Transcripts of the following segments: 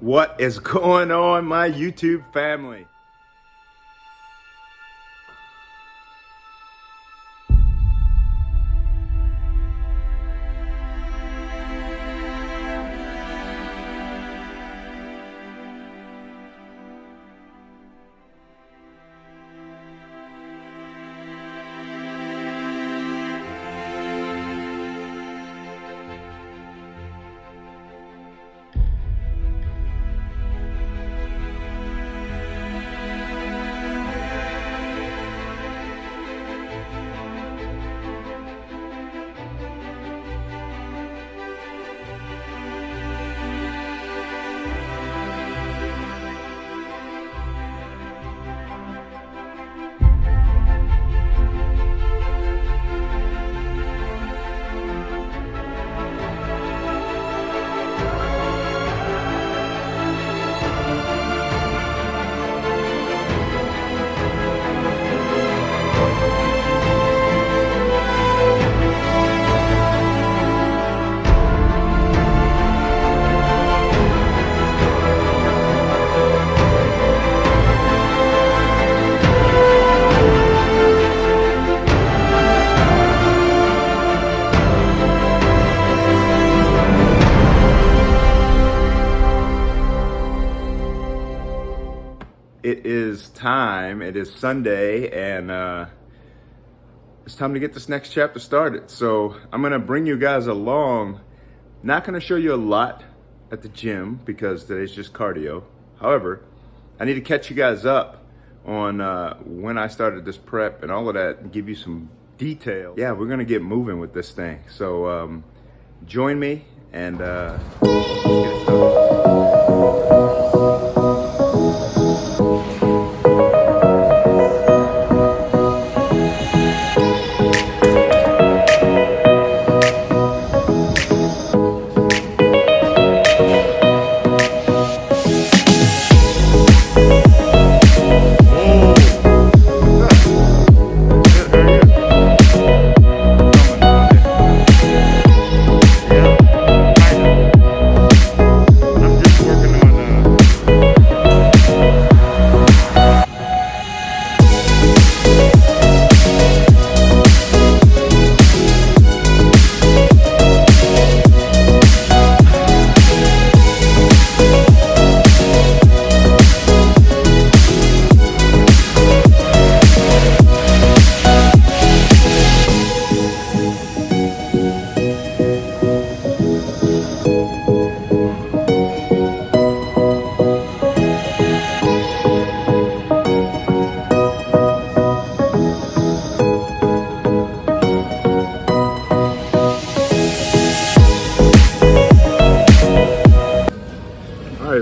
What is going on, my YouTube family? It is time. It is Sunday, and it's time to get this next chapter started. So I'm gonna bring you guys along. Not gonna show you a lot at the gym because today's just cardio. However, I need to catch you guys up on when I started this prep and all of that, and give you some detail. Yeah, we're gonna get moving with this thing. So join me, and let's get it started.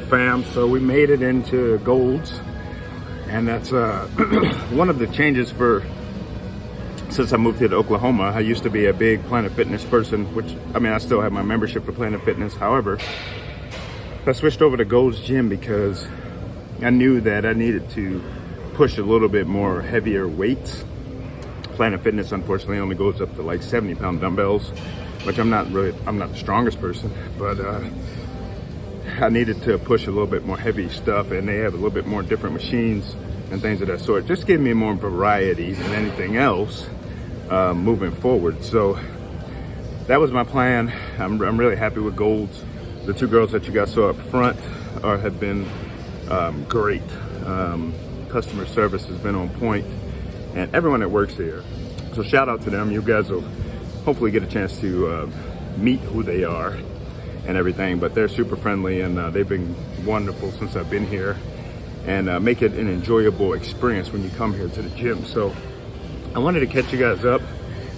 Fam, so we made it into Gold's, and that's one of the changes since I moved here to Oklahoma. I used to be a big Planet Fitness person, which I still have my membership for Planet Fitness. However, I switched over to Gold's Gym because I knew that I needed to push a little bit more heavier weights. Planet Fitness unfortunately only goes up to like 70-pound dumbbells, which I'm not the strongest person, but I needed to push a little bit more heavy stuff, and they have a little bit more different machines and things of that sort. Just give me more variety than anything else moving forward. So that was my plan. I'm really happy with Gold's. The two girls that you guys saw up front have been great. Customer service has been on point, and everyone that works here. So shout out to them. You guys will hopefully get a chance to meet who they are and everything, but they're super friendly, and they've been wonderful since I've been here, and make it an enjoyable experience when you come here to the gym. So I wanted to catch you guys up.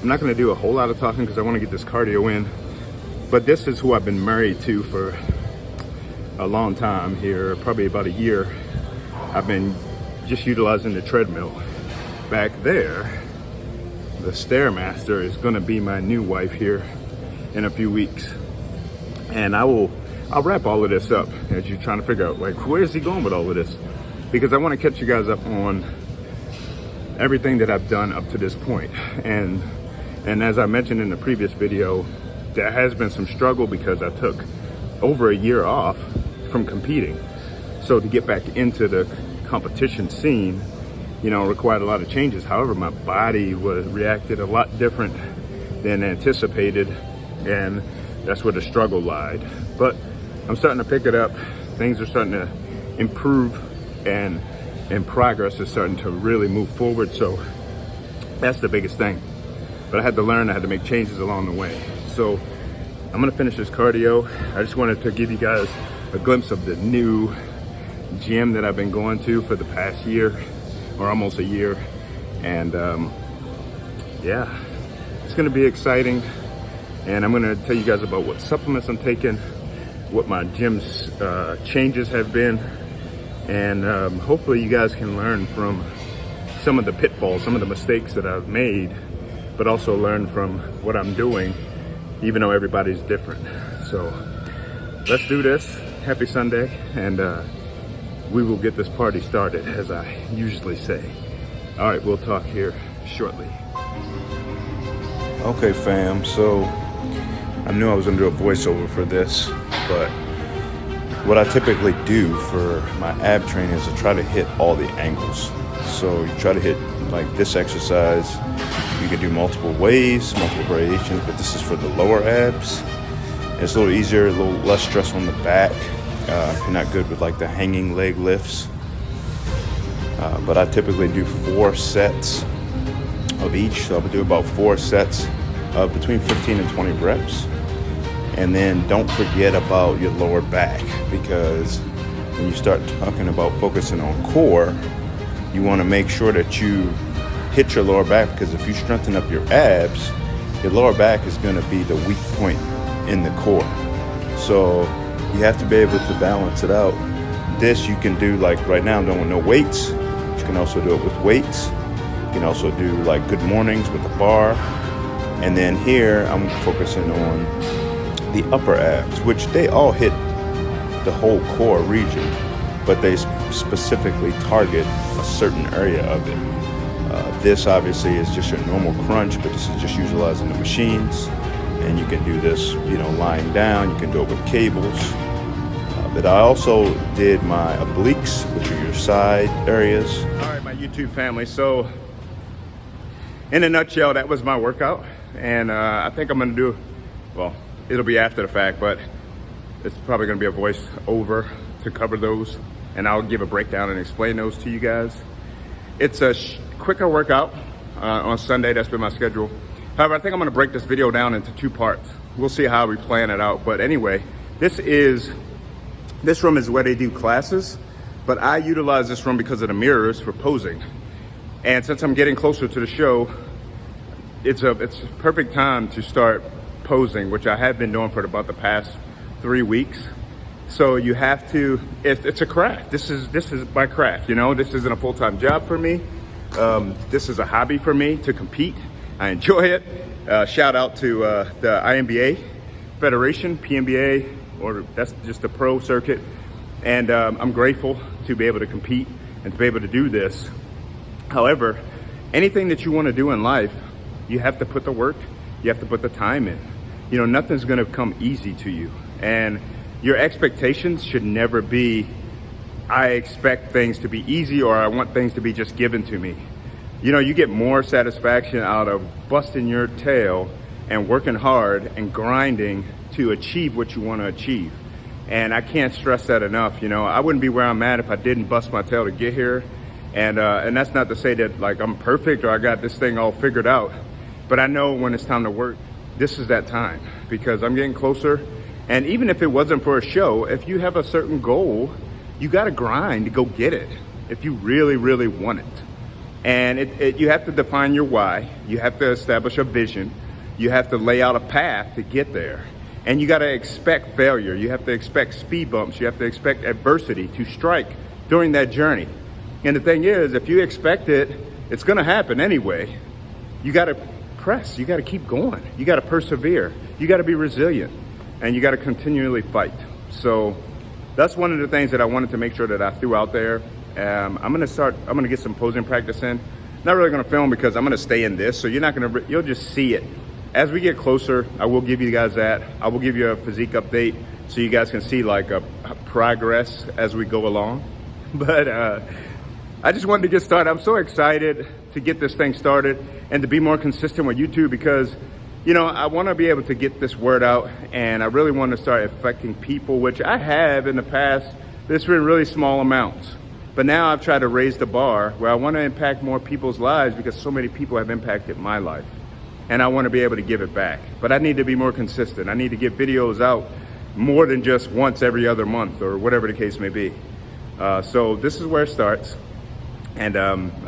I'm not going to do a whole lot of talking because I want to get this cardio in, but this is who I've been married to for a long time here, probably about a year. I've been just utilizing the treadmill. Back there, the Stairmaster is going to be my new wife here in a few weeks. And I'll wrap all of this up as you're trying to figure out, like, where's he going with all of this? Because I want to catch you guys up on everything that I've done up to this point. And as I mentioned in the previous video, there has been some struggle because I took over a year off from competing. So to get back into the competition scene, you know, required a lot of changes. However, my body reacted a lot different than anticipated, and that's where the struggle lied. But I'm starting to pick it up. Things are starting to improve, and progress is starting to really move forward. So that's the biggest thing. But I had to learn, I had to make changes along the way. So I'm gonna finish this cardio. I just wanted to give you guys a glimpse of the new gym that I've been going to for the past year, or almost a year. And yeah, it's gonna be exciting. And I'm gonna tell you guys about what supplements I'm taking, what my gym's changes have been, and hopefully you guys can learn from some of the pitfalls, some of the mistakes that I've made, but also learn from what I'm doing, even though everybody's different. So let's do this. Happy Sunday, and we will get this party started, as I usually say. All right, we'll talk here shortly. Okay, fam, so I knew I was gonna do a voiceover for this, but what I typically do for my ab training is to try to hit all the angles. So you try to hit like this exercise. You can do multiple ways, multiple variations, but this is for the lower abs. It's a little easier, a little less stress on the back. If you're not good with like the hanging leg lifts. But I typically do 4 sets of each. So I would do about 4 sets of between 15 and 20 reps. And then don't forget about your lower back, because when you start talking about focusing on core, you want to make sure that you hit your lower back, because if you strengthen up your abs, your lower back is going to be the weak point in the core. So you have to be able to balance it out. This you can do like right now, I'm doing with no weights. You can also do it with weights. You can also do like good mornings with a bar. And then here I'm focusing on the upper abs, which they all hit the whole core region, but they specifically target a certain area of it. This obviously is just your normal crunch, but this is just utilizing the machines. And you can do this, you know, lying down. You can do it with cables. But I also did my obliques, which are your side areas. All right, my YouTube family. So in a nutshell, that was my workout. And I think I'm gonna do, well, it'll be after the fact, but it's probably gonna be a voice over to cover those. And I'll give a breakdown and explain those to you guys. It's a quicker workout on Sunday. That's been my schedule. However, I think I'm gonna break this video down into 2 parts. We'll see how we plan it out. But anyway, this room is where they do classes, but I utilize this room because of the mirrors for posing. And since I'm getting closer to the show, it's a perfect time to start posing, which I have been doing for about the past 3 weeks. So you have to, it's a craft. This is my craft, you know? This isn't a full-time job for me. This is a hobby for me to compete. I enjoy it. Shout out to the INBA Federation, PNBA, or that's just the pro circuit. And I'm grateful to be able to compete and to be able to do this. However, anything that you want to do in life, you have to put the work, you have to put the time in. You know, nothing's gonna come easy to you. And your expectations should never be, I expect things to be easy, or I want things to be just given to me. You know, you get more satisfaction out of busting your tail and working hard and grinding to achieve what you want to achieve. And I can't stress that enough. You know, I wouldn't be where I'm at if I didn't bust my tail to get here. And that's not to say that like I'm perfect or I got this thing all figured out. But I know when it's time to work, this is that time, because I'm getting closer. And even if it wasn't for a show, if you have a certain goal, you got to grind to go get it if you really, really want it. And you have to define your why. You have to establish a vision. You have to lay out a path to get there. And you got to expect failure. You have to expect speed bumps. You have to expect adversity to strike during that journey. And the thing is, if you expect it, it's going to happen anyway. You got to press. You got to keep going. You got to persevere. You got to be resilient. And you got to continually fight. So that's one of the things that I wanted to make sure that I threw out there. I'm going to get some posing practice in. Not really going to film because I'm going to stay in this. So you'll just see it. As we get closer, I will give you guys that. I will give you a physique update so you guys can see like progress as we go along. But I just wanted to get started. I'm so excited to get this thing started and to be more consistent with YouTube because, you know, I want to be able to get this word out, and I really want to start affecting people, which I have in the past. This been really small amounts. But now I've tried to raise the bar where I want to impact more people's lives because so many people have impacted my life. And I want to be able to give it back. But I need to be more consistent. I need to get videos out more than just once every other month or whatever the case may be. So this is where it starts. And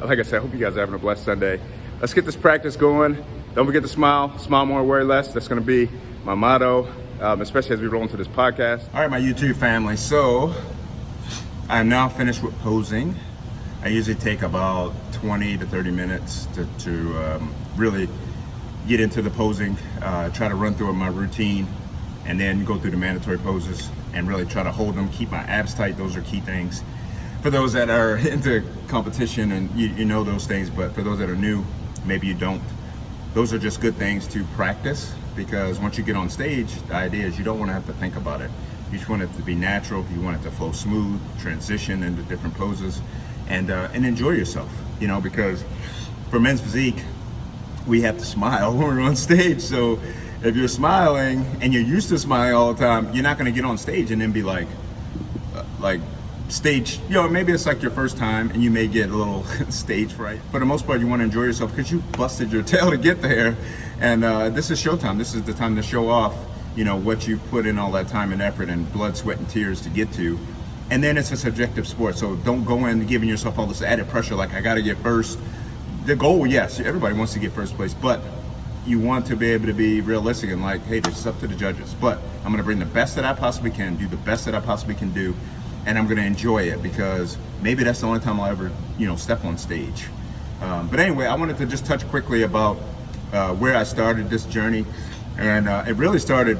like I said, I hope you guys are having a blessed Sunday. Let's get this practice going. Don't forget to smile. Smile more, worry less. That's going to be my motto, especially as we roll into this podcast. All right, my YouTube family. So I'm now finished with posing. I usually take about 20 to 30 minutes to really get into the posing, try to run through my routine, and then go through the mandatory poses and really try to hold them, keep my abs tight. Those are key things. For those that are into competition and you know those things, but for those that are new, maybe you don't. Those are just good things to practice because once you get on stage, the idea is you don't want to have to think about it. You just want it to be natural. You want it to flow smooth, transition into different poses, and enjoy yourself, you know, because for men's physique, we have to smile when we're on stage. So if you're smiling and you're used to smiling all the time, you're not going to get on stage and then be like stage, you know, maybe it's like your first time and you may get a little stage fright. For the most part, you want to enjoy yourself because you busted your tail to get there. And this is showtime. This is the time to show off, you know, what you've put in all that time and effort and blood, sweat, and tears to get to. And then it's a subjective sport. So don't go in giving yourself all this added pressure like I got to get first. The goal, yes, everybody wants to get first place, but you want to be able to be realistic and like, hey, this is up to the judges. But I'm going to bring the best that I possibly can, do the best that I possibly can do, and I'm going to enjoy it because maybe that's the only time I'll ever, you know, step on stage. But anyway, I wanted to just touch quickly about where I started this journey. And it really started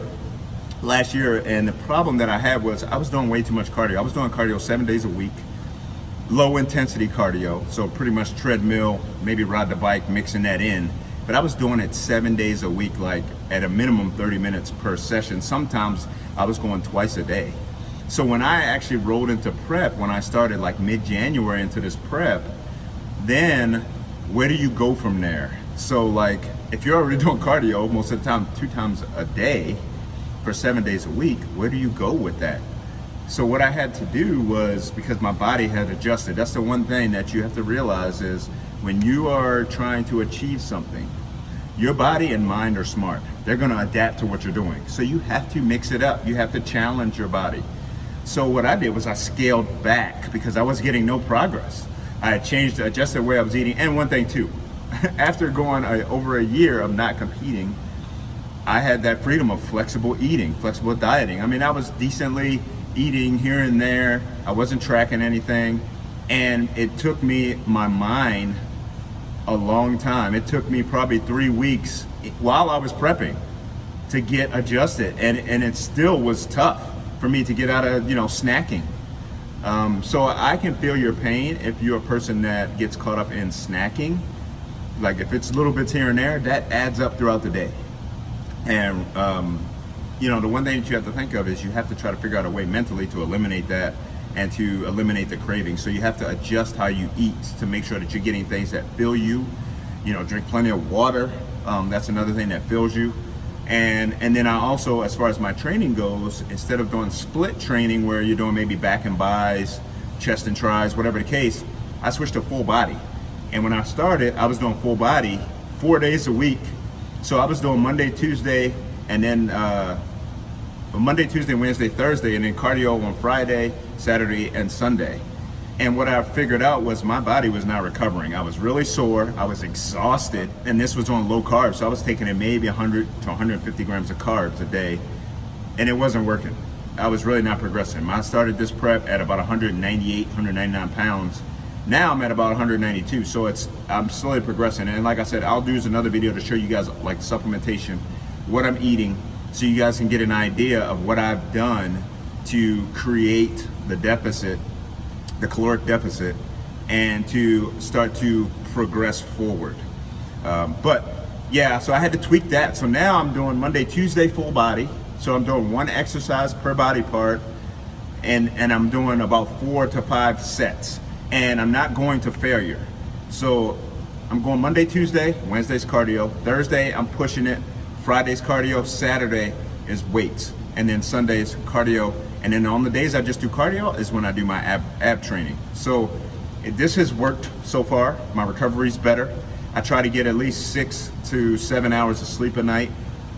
last year. And the problem that I had was I was doing way too much cardio. I was doing cardio 7 days a week, low intensity cardio. So pretty much treadmill, maybe ride the bike, mixing that in. But I was doing it 7 days a week, like at a minimum 30 minutes per session. Sometimes I was going twice a day. So when I actually rolled into prep, when I started like mid-January into this prep, then where do you go from there? So like, if you're already doing cardio most of the time, 2 times a day for 7 days a week, where do you go with that? So what I had to do was, because my body had adjusted, that's the one thing that you have to realize is when you are trying to achieve something, your body and mind are smart. They're gonna adapt to what you're doing. So you have to mix it up. You have to challenge your body. So what I did was I scaled back because I was getting no progress. I had changed, adjusted the way I was eating. And one thing too, after going over a year of not competing, I had that freedom of flexible eating, flexible dieting. I mean, I was decently eating here and there. I wasn't tracking anything. And it took me, my mind, a long time. It took me probably 3 weeks while I was prepping to get adjusted. And it still was tough for me to get out of, you know, snacking. So I can feel your pain if you're a person that gets caught up in snacking. Like if it's little bits here and there, that adds up throughout the day. And, you know, the one thing that you have to think of is you have to try to figure out a way mentally to eliminate that and to eliminate the craving. So you have to adjust how you eat to make sure that you're getting things that fill you. You know, drink plenty of water. That's another thing that fills you. And then I also, as far as my training goes, instead of doing split training where you're doing maybe back and buys, chest and tries, whatever the case, I switched to full body. And when I started, I was doing full body 4 days a week. So I was doing Monday, Tuesday, and then Monday, Tuesday, Wednesday, Thursday, and then cardio on Friday, Saturday, and Sunday. And what I figured out was my body was not recovering. I was really sore, I was exhausted, and this was on low carbs. So I was taking in maybe 100 to 150 grams of carbs a day, and it wasn't working. I was really not progressing. I started this prep at about 198, 199 pounds. Now I'm at about 192, so I'm slowly progressing. And like I said, I'll do another video to show you guys like supplementation, what I'm eating, so you guys can get an idea of what I've done to create the deficit, the caloric deficit, and to start to progress forward. But yeah, so I had to tweak that. So now I'm doing Monday, Tuesday full body. So I'm doing one exercise per body part, and I'm doing about 4 to 5 sets, and I'm not going to failure. So I'm going Monday, Tuesday, Wednesday's cardio, Thursday I'm pushing it, Friday's cardio, Saturday is weights, and then Sunday's cardio. And then on the days I just do cardio is when I do my ab training. So this has worked so far. My recovery's better. I try to get at least 6 to 7 hours of sleep a night.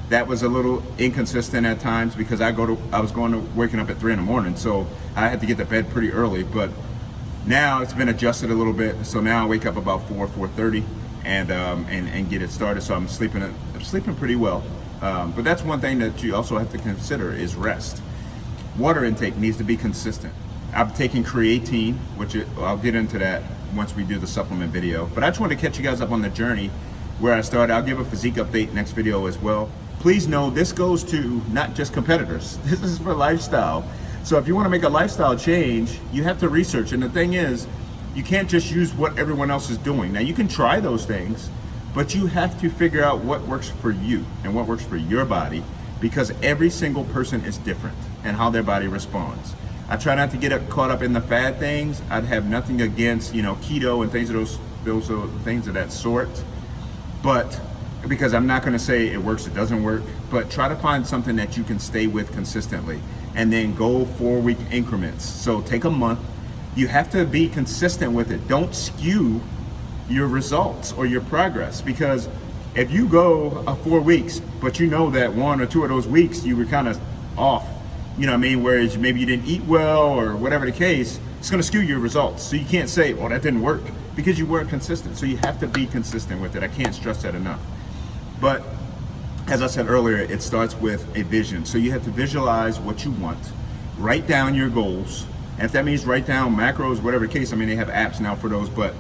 That was a little inconsistent at times because I was waking up at 3 in the morning, so I had to get to bed pretty early. But now it's been adjusted a little bit, so now I wake up about 4:30 and get it started. So I'm sleeping pretty well. But that's one thing that you also have to consider is rest. Water intake needs to be consistent. I'm taking creatine, which I'll get into that once we do the supplement video. But I just want to catch you guys up on the journey where I started. I'll give a physique update next video as well. Please know this goes to not just competitors. This is for lifestyle. So if you want to make a lifestyle change, you have to research. And the thing is, you can't just use what everyone else is doing. Now you can try those things, but you have to figure out what works for you and what works for your body, because every single person is different and how their body responds. I try not to get caught up in the fad things. I'd have nothing against, keto and things of those things of that sort. But because I'm not gonna say it works, it doesn't work, but try to find something that you can stay with consistently and then go 4-week increments. So take a month. You have to be consistent with it. Don't skew your results or your progress, because if you go 4 weeks, but you know that 1 or 2 of those weeks you were kind of off, whereas maybe you didn't eat well or whatever the case, it's going to skew your results. So you can't say, well, that didn't work, because you weren't consistent. So you have to be consistent with it. I can't stress that enough. But as I said earlier, it starts with a vision. So you have to visualize what you want, write down your goals. And if that means write down macros, whatever the case, they have apps now for those, but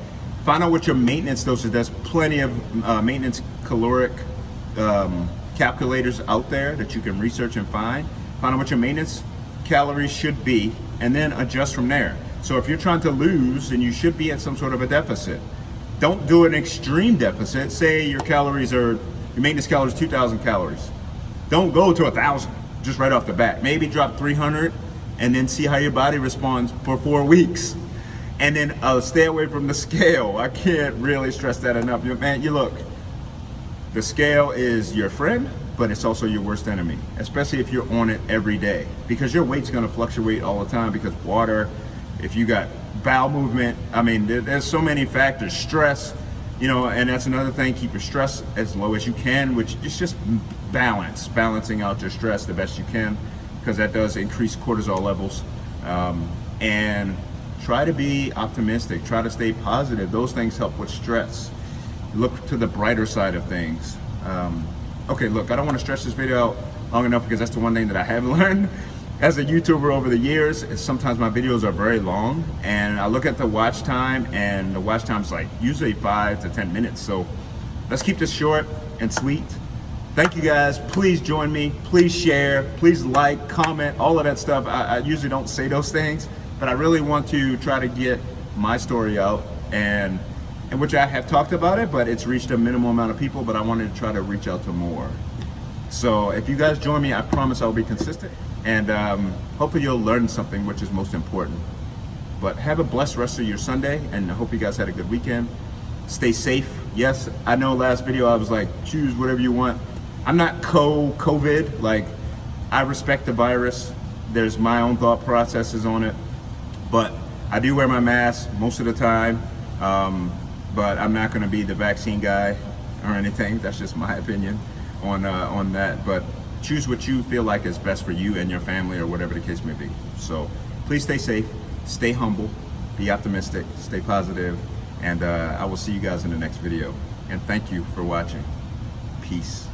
find out what your maintenance dose is. There's plenty of maintenance caloric calculators out there that you can research and find. Find out what your maintenance calories should be, and then adjust from there. So if you're trying to lose, then you should be at some sort of a deficit. Don't do an extreme deficit. Say your maintenance calories 2,000 calories. Don't go to 1,000 just right off the bat. Maybe drop 300 and then see how your body responds for 4 weeks. And then stay away from the scale. I can't really stress that enough. Look, the scale is your friend, but it's also your worst enemy, especially if you're on it every day, because your weight's gonna fluctuate all the time, because water, if you got bowel movement, there's so many factors, stress, and that's another thing. Keep your stress as low as you can, which is just balancing out your stress the best you can, because that does increase cortisol levels. And try to be optimistic, try to stay positive. Those things help with stress. Look to the brighter side of things. Okay, look, I don't want to stretch this video out long enough, because that's the one thing that I have learned as a YouTuber over the years, is sometimes my videos are very long, and I look at the watch time, and the watch time is like usually 5 to 10 minutes. So let's keep this short and sweet. Thank you guys. Please join me. Please share. Please like, comment, all of that stuff. I usually don't say those things, but I really want to try to get my story out, and which I have talked about it, but it's reached a minimal amount of people, but I wanted to try to reach out to more. So if you guys join me, I promise I'll be consistent, and hopefully you'll learn something, which is most important. But have a blessed rest of your Sunday, and I hope you guys had a good weekend. Stay safe. Yes, I know last video I was like, choose whatever you want. I'm not COVID, like, I respect the virus. There's my own thought processes on it, but I do wear my mask most of the time. But I'm not gonna be the vaccine guy or anything. That's just my opinion on that. But choose what you feel like is best for you and your family, or whatever the case may be. So please stay safe, stay humble, be optimistic, stay positive, and I will see you guys in the next video. And thank you for watching. Peace.